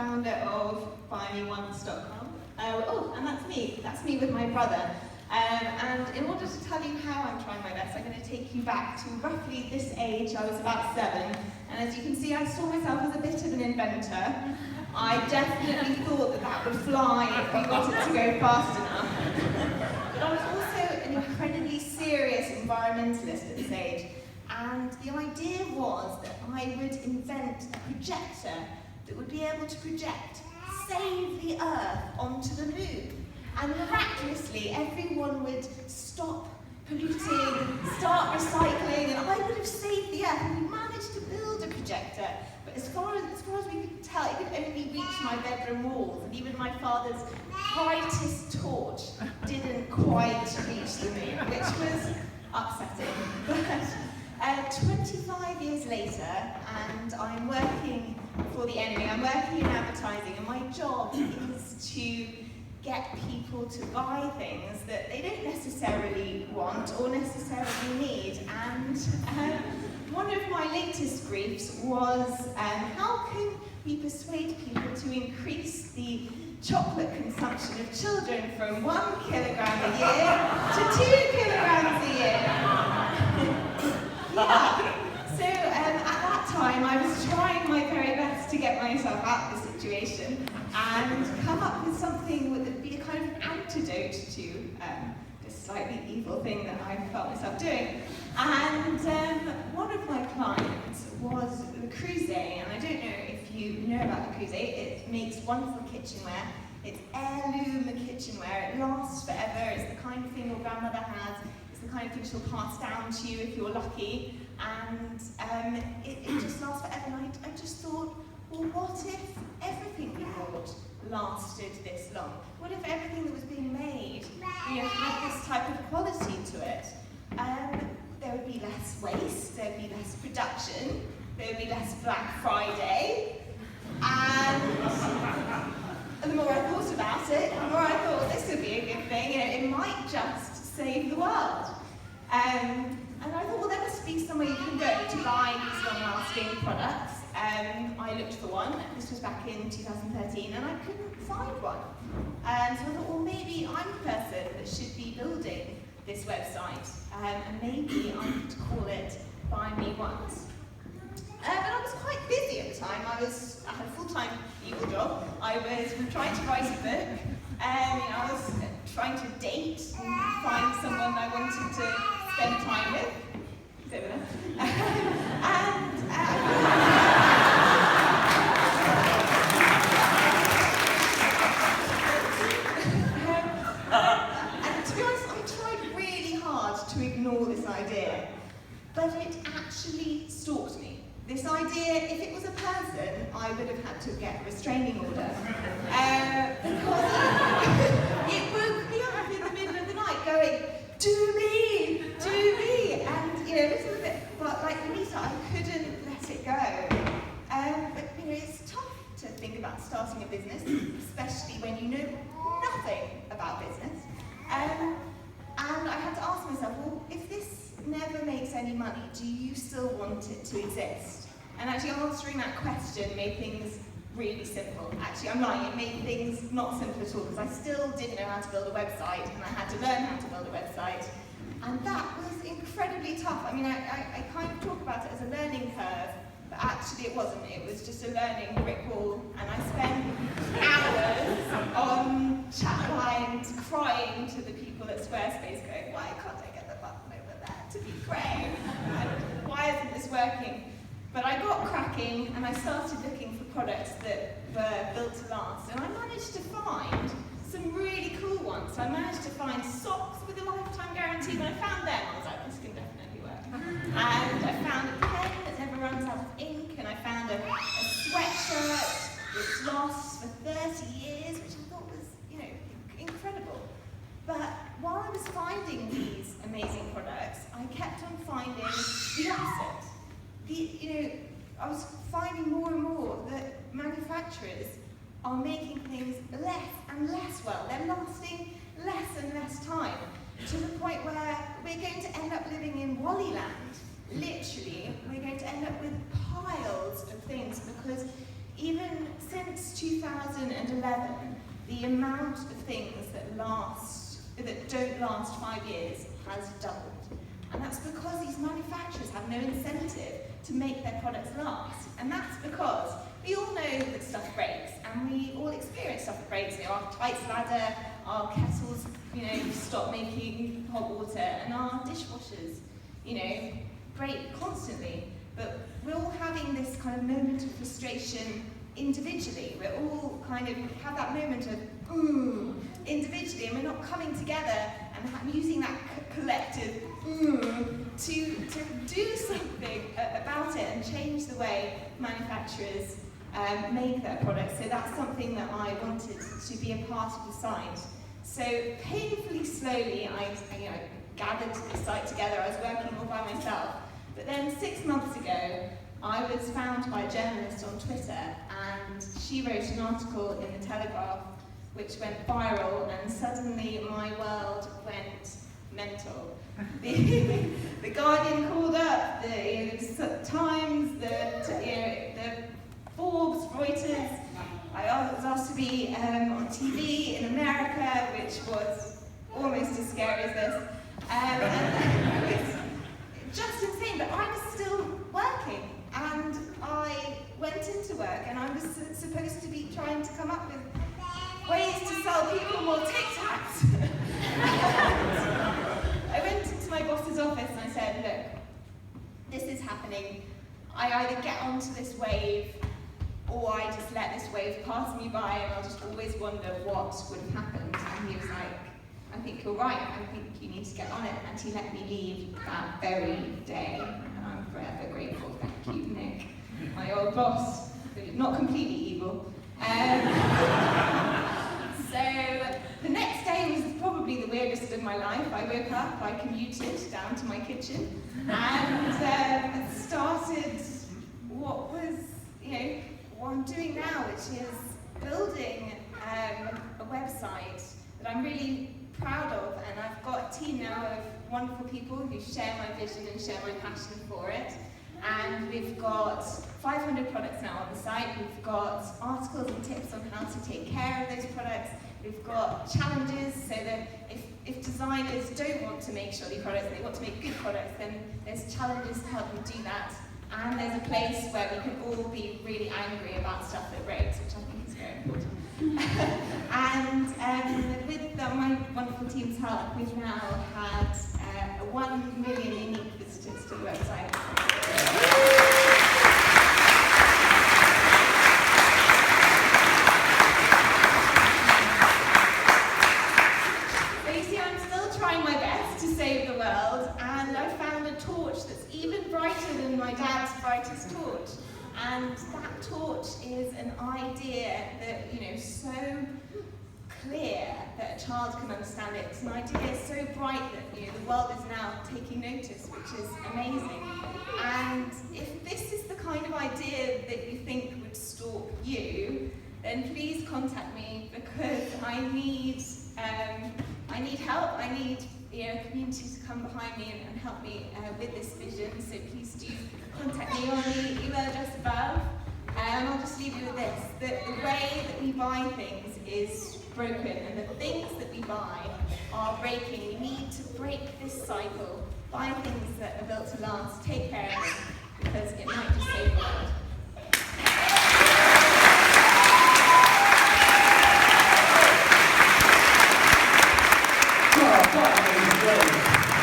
founder of BuyMeOnce.com. And that's me with my brother. And in order to tell you how I'm trying my best, I'm going to take you back to roughly this age. I was about 7, and as you can see, I saw myself as a bit of an inventor. I definitely thought that would fly if we got it to go fast enough. But I was also an incredibly serious environmentalist at this age, and the idea was that I would invent a projector that would be able to project Save the Earth onto the moon. And miraculously, everyone would stop polluting, start recycling, and I would have saved the Earth. And we managed to build a projector, but as far as we could tell, it could only reach my bedroom walls, and even my father's brightest torch didn't quite reach the moon, which was upsetting. But 25 years later, and I'm working for the enemy, I'm working in advertising, and my job is to get people to buy things that they don't necessarily want or necessarily need. And one of my latest briefs was how can we persuade people to increase the chocolate consumption of children from 1 kilogram a year to 2 kilograms a year? Yeah. So at that time, I was trying my very best to get myself out of the situation and come up with something that would be a kind of antidote to this slightly evil thing that I felt myself doing. And one of my clients was the Creuset, and I don't know if you know about the Creuset. It makes wonderful kitchenware. It's heirloom kitchenware. It lasts forever. It's the kind of thing your grandmother has. It's the kind of thing she'll pass down to you if you're lucky. And it just lasts forever. And I just thought, well, what if everything we bought lasted this long? What if everything that was being made, had this type of quality to it? There would be less waste, there would be less production, there would be less Black Friday, and the more I thought about it, the more I thought this would be a good thing, it might just save the world. And I thought, well, there must be somewhere you can go to buy these long-lasting products. I looked for one. This was back in 2013, and I couldn't find one. So I thought, well, maybe I'm the person that should be building this website, and maybe I could call it Buy Me Once. But I was quite busy at the time. I had a full-time evil job. I was trying to write a book. I was trying to date and find someone I wanted to spend time with. He's over there. And to be honest, I tried really hard to ignore this idea, but it actually stalked me. This idea, if it was a person, I would have had to get a restraining order. Because it woke me up in the middle of the night going, do me! And, this was a bit, but like Anita, I couldn't let it go. But, it's tough to think about starting a business, especially when you know nothing about business. And I had to ask myself, well, if this never makes any money, do you still want it to exist? And actually answering that question made things really simple. Actually, I'm lying, it made things not simple at all, because I still didn't know how to build a website, and I had to learn how to build a website. And that was incredibly tough. I mean, I kind of talk about it as a learning curve, but actually it wasn't. It was just a learning brick wall, and I spent hours on chat lines crying to the people at Squarespace going, why can't I get the button over there to be grey? And why isn't this working? But I got cracking, and I started looking for products that were built to last, and I managed to find some really cool ones. So I managed to find socks with a lifetime guarantee. When I found them, I was like, this can definitely work. And I found a pen that never runs out of ink, and I found a sweatshirt which lasts for 30 years, which I thought was, incredible. But while I was finding these amazing products, I kept on finding the opposite. I was finding more and more that manufacturers are making things less and less well. They're lasting less and less time, to the point where we're going to end up living in Wallyland. Literally, we're going to end up with piles of things, because even since 2011, the amount of things that don't last 5 years has doubled. And that's because these manufacturers have no incentive to make their products last. And that's because we all know that stuff breaks, and we all experience stuff that breaks. You know, our tights ladder, our kettles, stop making hot water, and our dishwashers, break constantly. But we're all having this kind of moment of frustration individually. We're all kind of have that moment of individually, and we're not coming together and using that collective to do something about it and change the way manufacturers make their products. So that's something that I wanted to be a part of the site. So painfully slowly, I gathered the site together. I was working all by myself. But then 6 months ago, I was found by a journalist on Twitter, and she wrote an article in the Telegraph which went viral, and suddenly my world went mental. The Guardian called up, the Times, the Forbes, Reuters. I was asked to be on TV in America, which was almost as scary as this. And it was just insane, but I was still working, and I went into work, and I was supposed to be trying to come up with ways to sell people more Tic Tacs. I went into my boss's office and I said, look, this is happening. I either get onto this wave, or I just let this wave pass me by, and I'll just always wonder what would have happened. And he was like, I think you're right, I think you need to get on it. And he let me leave that very day, and I'm forever grateful. Thank you, Nick, my old boss, not completely evil. So the next day was probably the weirdest of my life. I woke up, I commuted down to my kitchen, and started what was, what I'm doing now, which is building a website that I'm really proud of, and I've got a team now of wonderful people who share my vision and share my passion for it. And we've got 500 products now on the site. We've got articles and tips on how to take care of those products. We've got challenges so that if designers don't want to make shoddy products, they want to make good products, then there's challenges to help them do that. And there's a place where we can all be really angry about stuff that breaks, which I think is very important. And with my wonderful team's help, we've now had 1 million unique visitors to the website. So you see, I'm still trying my best to save the world, and I found a torch that's even brighter than my dad's brightest torch. And that torch is an idea that, so clear that a child can understand it. It's an idea so bright that the world is now taking notice, which is amazing. And if this is the kind of idea that you think would stalk you, then please contact me, because I need help. I need a community to come behind me and help me with this vision. So please do contact me on the email address above. And I'll just leave you with this: that the way that we buy things is broken, and the things that we buy are breaking. We need to break this cycle. Buy things that are built to last. Take care of them, because it might just save the world. Oh, that was great.